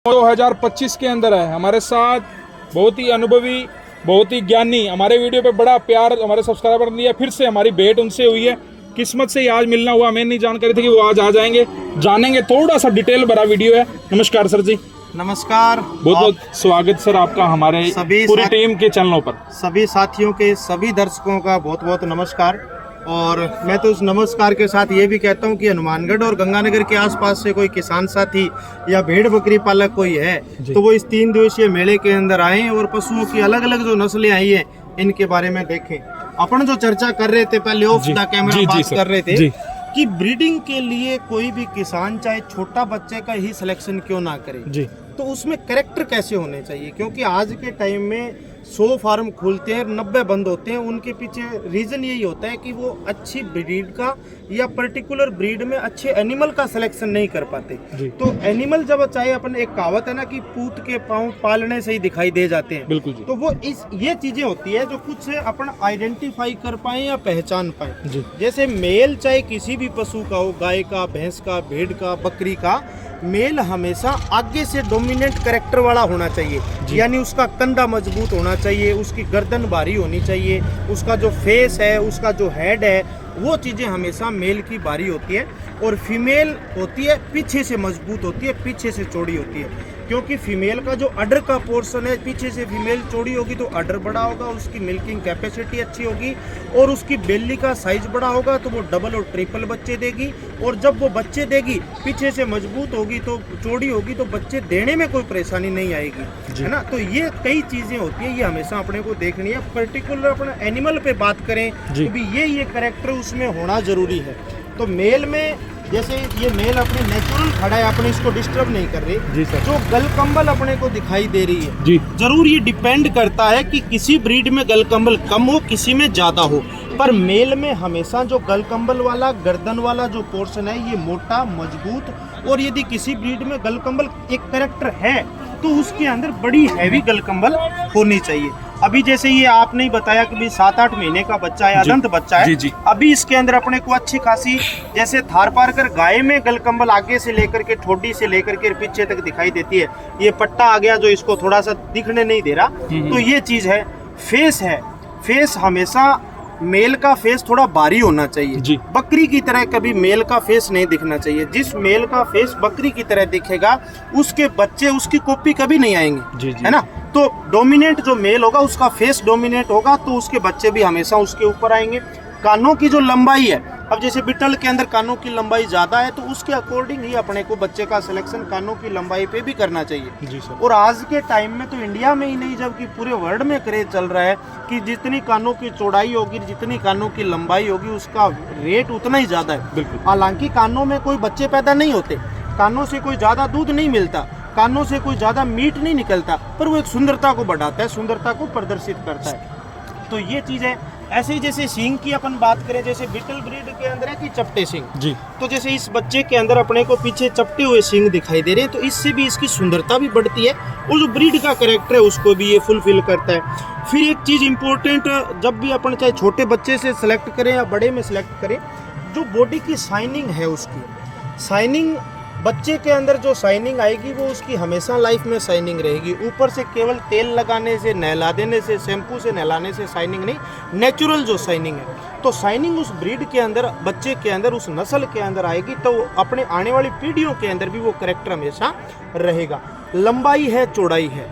2025 के अंदर है। हमारे साथ बहुत ही अनुभवी, बहुत ही ज्ञानी, हमारे वीडियो पे बड़ा प्यार हमारे सब्सक्राइबर ने दिया। फिर से हमारी भेंट उनसे हुई है, किस्मत से ही आज मिलना हुआ। हमें नहीं जानकारी थी कि वो आज आ जाएंगे। जानेंगे, थोड़ा सा डिटेल भरा वीडियो है। नमस्कार सर जी। नमस्कार, बहुत बहुत स्वागत सर आपका हमारे सभी पूरी टीम के चैनलों पर। सभी साथियों के, सभी दर्शकों का बहुत बहुत नमस्कार। और मैं तो उस नमस्कार के साथ ये भी कहता हूँ कि हनुमानगढ़ और गंगानगर के आसपास से कोई किसान साथी या भेड़ बकरी पालक कोई है तो वो इस 3 दिवसीय मेले के अंदर आए और पशुओं की अलग अलग जो नस्लें आई हैं इनके बारे में देखें। अपन जो चर्चा कर रहे थे पहले ऑफ द कैमरा बात कर रहे थे कि ब्रीडिंग के लिए कोई भी किसान चाहे छोटा बच्चे का ही सिलेक्शन क्यों ना करे, तो उसमें कैरेक्टर कैसे होने चाहिए। क्योंकि आज के टाइम में 100 फार्म खुलते हैं, 90 बंद होते हैं। उनके पीछे रीजन यही होता है कि वो अच्छी ब्रीड का या पर्टिकुलर ब्रीड में अच्छे एनिमल का सिलेक्शन नहीं कर पाते। तो एनिमल जब चाहे अपन, एक कहावत है ना कि पूत के पाँव पालने से ही दिखाई दे जाते हैं। बिल्कुल जी। तो वो ये चीजें होती है जो कुछ अपन आइडेंटिफाई कर पाए या पहचान पाए। जैसे मेल चाहे किसी भी पशु का हो, गाय का, भैंस का, भेड़ का, बकरी का, मेल हमेशा आगे से डोमिनेंट कैरेक्टर वाला होना चाहिए। यानी उसका कंधा मजबूत होना चाहिए, उसकी गर्दन भारी होनी चाहिए, उसका जो फेस है, उसका जो हेड है, वो चीज़ें हमेशा मेल की भारी होती है। और फीमेल होती है पीछे से मजबूत होती है, पीछे से चौड़ी होती है। क्योंकि फीमेल का जो अडर का पोर्शन है, पीछे से फीमेल चौड़ी होगी तो अडर बड़ा होगा, उसकी मिल्किंग कैपेसिटी अच्छी होगी और उसकी बेली का साइज बड़ा होगा तो वो डबल और ट्रिपल बच्चे देगी। और जब वो बच्चे देगी, पीछे से मजबूत होगी तो चौड़ी होगी तो बच्चे देने में कोई परेशानी नहीं आएगी, है ना। तो ये कई चीजें होती है, ये हमेशा अपने को देखनी है। पर्टिकुलर अपने एनिमल पे बात करें तो भी ये कैरेक्टर उसमें होना जरूरी है। तो मेल में जैसे ये मेल अपने नेचुरल खड़ा है, अपने इसको डिस्टर्ब नहीं कर रही। जो गलकंबल अपने को दिखाई दे रही है, जरूर ये डिपेंड करता है कि किसी ब्रीड में गलकंबल कम हो, किसी में ज्यादा हो। पर मेल में हमेशा जो गलकंबल वाला, गर्दन वाला जो पोर्शन है ये मोटा, मजबूत। और यदि किसी ब्रीड में गलकंबल एक कैरेक्टर है तो उसके अंदर बड़ी हैवी गलकंबल होनी चाहिए। अभी जैसे ये आपने ही बताया कि भी 7-8 महीने का बच्चा है, अदंत बच्चा है। अभी इसके अंदर अपने को अच्छी खासी, जैसे थारपारकर गाय में गलकंबल आगे से लेकर के ठोडी से लेकर के पीछे तक दिखाई देती है। ये पट्टा आ गया जो इसको थोड़ा सा दिखने नहीं दे रहा, तो ये चीज है। फेस है, फेस हमेशा मेल का फेस थोड़ा भारी होना चाहिए। बकरी की तरह कभी मेल का फेस नहीं दिखना चाहिए। जिस मेल का फेस बकरी की तरह दिखेगा उसके बच्चे उसकी कॉपी कभी नहीं आएंगे, है ना। तो डोमिनेंट जो मेल होगा उसका फेस डोमिनेट होगा तो उसके बच्चे भी हमेशा उसके ऊपर आएंगे। कानों की जो लंबाई है, अब जैसे बिटल के अंदर कानों की लंबाई ज्यादा है तो उसके अकॉर्डिंग ही अपने को बच्चे का सिलेक्शन कानों की लंबाई पे भी करना चाहिए। और आज के टाइम में तो इंडिया में ही नहीं जबकि पूरे वर्ल्ड में क्रेज चल रहा है कि जितनी कानों की चौड़ाई होगी, जितनी कानों की लंबाई होगी, उसका रेट उतना ही ज्यादा है। हालांकि कानों में कोई बच्चे पैदा नहीं होते, कानों से कोई ज्यादा दूध नहीं मिलता, कानों से कोई ज्यादा मीट नहीं निकलता, पर वो एक सुंदरता को बढ़ाता है, सुंदरता को प्रदर्शित करता है। तो ये चीज है। ऐसे ही जैसे सींग की अपन बात करें, जैसे बिटल ब्रीड के अंदर है कि चपटे सींग, तो जैसे इस बच्चे के अंदर अपने को पीछे चपटे हुए सींग दिखाई दे रहे हैं, तो इससे भी इसकी सुंदरता भी बढ़ती है और जो ब्रीड का कैरेक्टर है उसको भी ये फुलफिल करता है। फिर एक चीज इंपॉर्टेंट, जब भी अपन चाहे छोटे बच्चे से सिलेक्ट करें या बड़े में सिलेक्ट करें, जो बॉडी की शाइनिंग है, उसकी शाइनिंग, बच्चे के अंदर जो शाइनिंग आएगी वो उसकी हमेशा लाइफ में शाइनिंग रहेगी। ऊपर से केवल तेल लगाने से, नहला देने से, शैम्पू से नहलाने से शाइनिंग नहीं, नेचुरल जो शाइनिंग है, तो शाइनिंग उस ब्रीड के अंदर, बच्चे के अंदर, उस नस्ल के अंदर आएगी तो अपने आने वाली पीढ़ियों के अंदर भी वो कैरेक्टर हमेशा रहेगा। लंबाई है, चौड़ाई है।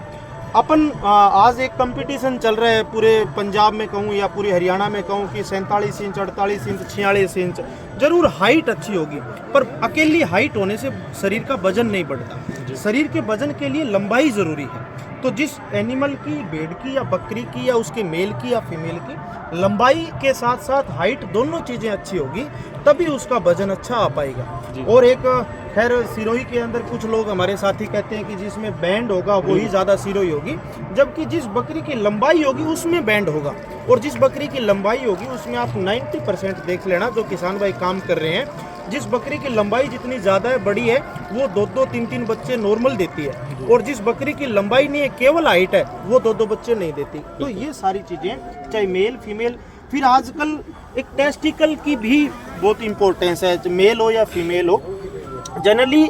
अपन आज एक कंपटीशन चल रहा है पूरे पंजाब में कहूँ या पूरे हरियाणा में कहूँ कि 47 इंच, 48 इंच, 46 इंच। जरूर हाइट अच्छी होगी पर अकेली हाइट होने से शरीर का वजन नहीं बढ़ता। शरीर के वजन के लिए लंबाई जरूरी है। तो जिस एनिमल की, भेड़ की या बकरी की या उसके मेल की या फीमेल की, लंबाई के साथ साथ हाइट, दोनों चीजें अच्छी होगी तभी उसका वजन अच्छा आ पाएगा। और एक खैर सिरोही के अंदर कुछ लोग हमारे साथी कहते हैं कि जिसमें बैंड होगा वही ज्यादा सिरोही होगी, जबकि जिस बकरी की लंबाई होगी उसमें बैंड होगा। और जिस बकरी की लंबाई होगी उसमें आप 90% देख लेना, जो किसान भाई काम कर रहे हैं, जिस बकरी की लंबाई जितनी ज़्यादा है, बड़ी है, वो 2-2, 3-3 बच्चे नॉर्मल देती है। और जिस बकरी की लंबाई नहीं है, केवल हाइट है, वो 2-2 बच्चे नहीं देती। तो ये सारी चीज़ें, चाहे मेल फीमेल। फिर आजकल एक टेस्टिकल की भी बहुत इंपॉर्टेंस है, मेल हो या फीमेल हो। जनरली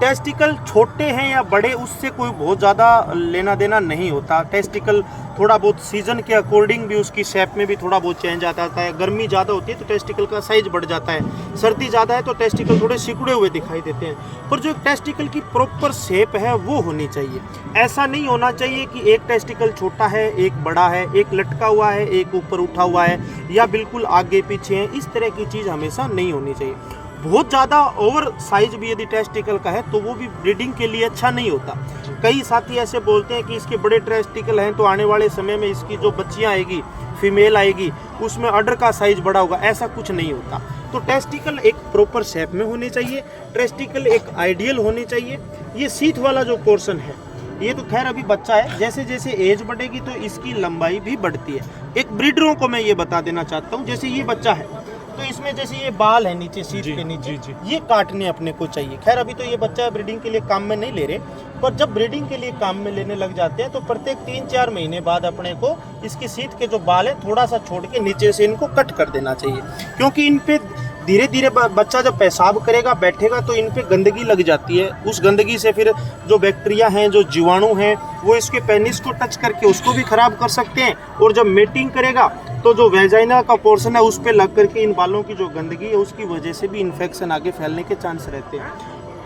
टेस्टिकल छोटे हैं या बड़े उससे कोई बहुत ज़्यादा लेना देना नहीं होता। टेस्टिकल थोड़ा बहुत सीजन के अकॉर्डिंग भी उसकी शेप में भी थोड़ा बहुत चेंज आता है। गर्मी ज़्यादा होती है तो टेस्टिकल का साइज बढ़ जाता है, सर्दी ज़्यादा है तो टेस्टिकल थोड़े सिकुड़े हुए दिखाई देते हैं। पर जो एक टेस्टिकल की प्रॉपर शेप है वो होनी चाहिए। ऐसा नहीं होना चाहिए कि एक टेस्टिकल छोटा है, एक बड़ा है, एक लटका हुआ है, एक ऊपर उठा हुआ है या बिल्कुल आगे पीछे है। इस तरह की चीज़ हमेशा नहीं होनी चाहिए। बहुत ज़्यादा ओवर साइज भी यदि टेस्टिकल का है तो वो भी ब्रीडिंग के लिए अच्छा नहीं होता। कई साथी ऐसे बोलते हैं कि इसके बड़े टेस्टिकल हैं तो आने वाले समय में इसकी जो बच्चियां आएगी, फीमेल आएगी, उसमें अडर का साइज बड़ा होगा। ऐसा कुछ नहीं होता। तो टेस्टिकल एक प्रॉपर शेप में होने चाहिए, टेस्टिकल एक आइडियल होने चाहिए। ये सीथ वाला जो पोर्शन है ये तो खैर अभी बच्चा है, जैसे जैसे एज बढ़ेगी तो इसकी लंबाई भी बढ़ती है। एक ब्रीडरों को मैं ये बता देना चाहता हूँ, जैसे ये बच्चा है तो इसमें जैसे ये बाल है नीचे सीट के नीचे, ये काटने अपने को चाहिए। खैर अभी तो ये बच्चा ब्रीडिंग के लिए काम में नहीं ले रहे, पर जब ब्रीडिंग के लिए काम में लेने लग जाते हैं तो प्रत्येक 3-4 महीने बाद अपने को इसकी सीट के जो बाल है थोड़ा सा छोड़ के नीचे से इनको कट कर देना चाहिए, क्योंकि इन पे धीरे धीरे बच्चा जब पेशाब करेगा, बैठेगा तो इन पे गंदगी लग जाती है। उस गंदगी से फिर जो बैक्टीरिया हैं, जो जीवाणु हैं, वो इसके पेनिस को टच करके उसको भी खराब कर सकते हैं। और जब मेटिंग करेगा तो जो वेजाइना का पोर्शन है उस पे लग करके इन बालों की जो गंदगी है उसकी वजह से भी इन्फेक्शन आगे फैलने के चांस रहते हैं।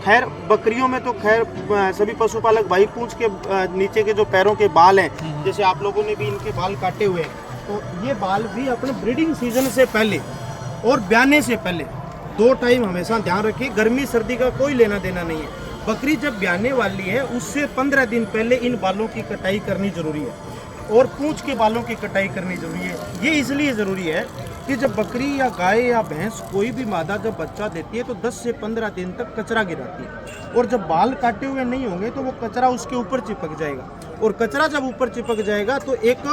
खैर बकरियों में तो खैर सभी पशुपालक भाई पूंछ के नीचे के जो पैरों के बाल हैं, जैसे आप लोगों ने भी इनके बाल काटे हुए हैं, तो ये बाल भी अपने ब्रीडिंग सीजन से पहले और ब्याने से पहले 2 टाइम हमेशा ध्यान रखिए। गर्मी सर्दी का कोई लेना देना नहीं है। बकरी जब ब्याने वाली है उससे 15 दिन पहले इन बालों की कटाई करनी जरूरी है और पूंछ के बालों की कटाई करनी जरूरी है। ये इसलिए ज़रूरी है कि जब बकरी या गाय या भैंस कोई भी मादा जब बच्चा देती है तो 10 से 15 दिन तक कचरा गिराती है, और जब बाल काटे हुए नहीं होंगे तो वो कचरा उसके ऊपर चिपक जाएगा, और कचरा जब ऊपर चिपक जाएगा तो एक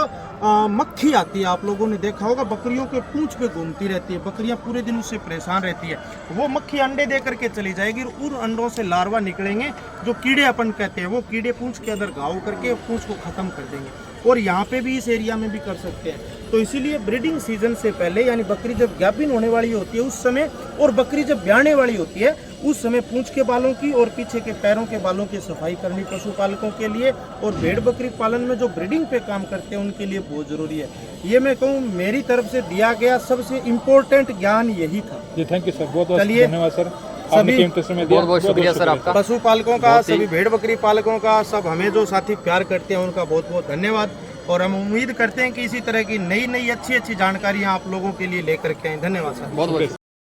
मक्खी आती है। आप लोगों ने देखा होगा बकरियों के पूंछ पे घूमती रहती है, बकरियां पूरे दिन उससे परेशान रहती है। वो मक्खी अंडे दे करके चली जाएगी और उन अंडों से लार्वा निकलेंगे जो कीड़े अपन कहते हैं। वो कीड़े पूंछ के अंदर घाव करके पूंछ को खत्म कर देंगे, और यहाँ पे भी इस एरिया में भी कर सकते हैं। तो इसीलिए ब्रीडिंग सीजन से पहले, यानी बकरी जब गाभिन होने वाली होती है उस समय, और बकरी जब ब्याने वाली होती है उस समय पूंछ के बालों की और पीछे के पैरों के बालों की सफाई करनी पशुपालकों के लिए और भेड़ बकरी पालन में जो ब्रीडिंग पे काम करते हैं उनके लिए बहुत जरूरी है। ये मैं कहूँ मेरी तरफ से दिया गया सबसे इम्पोर्टेंट ज्ञान यही था। जी थैंक यू सर, बहुत बहुत चलिए, धन्यवाद सर, सभी बहुत बहुत शुक्रिया सर आपका। पशुपालकों का, सभी भेड़ बकरी पालकों का, सब हमें जो साथी प्यार करते हैं उनका बहुत बहुत धन्यवाद। और हम उम्मीद करते हैं कि इसी तरह की नई नई अच्छी अच्छी जानकारियां आप लोगों के लिए लेकर के आएं। धन्यवाद सर। बहुत बहुत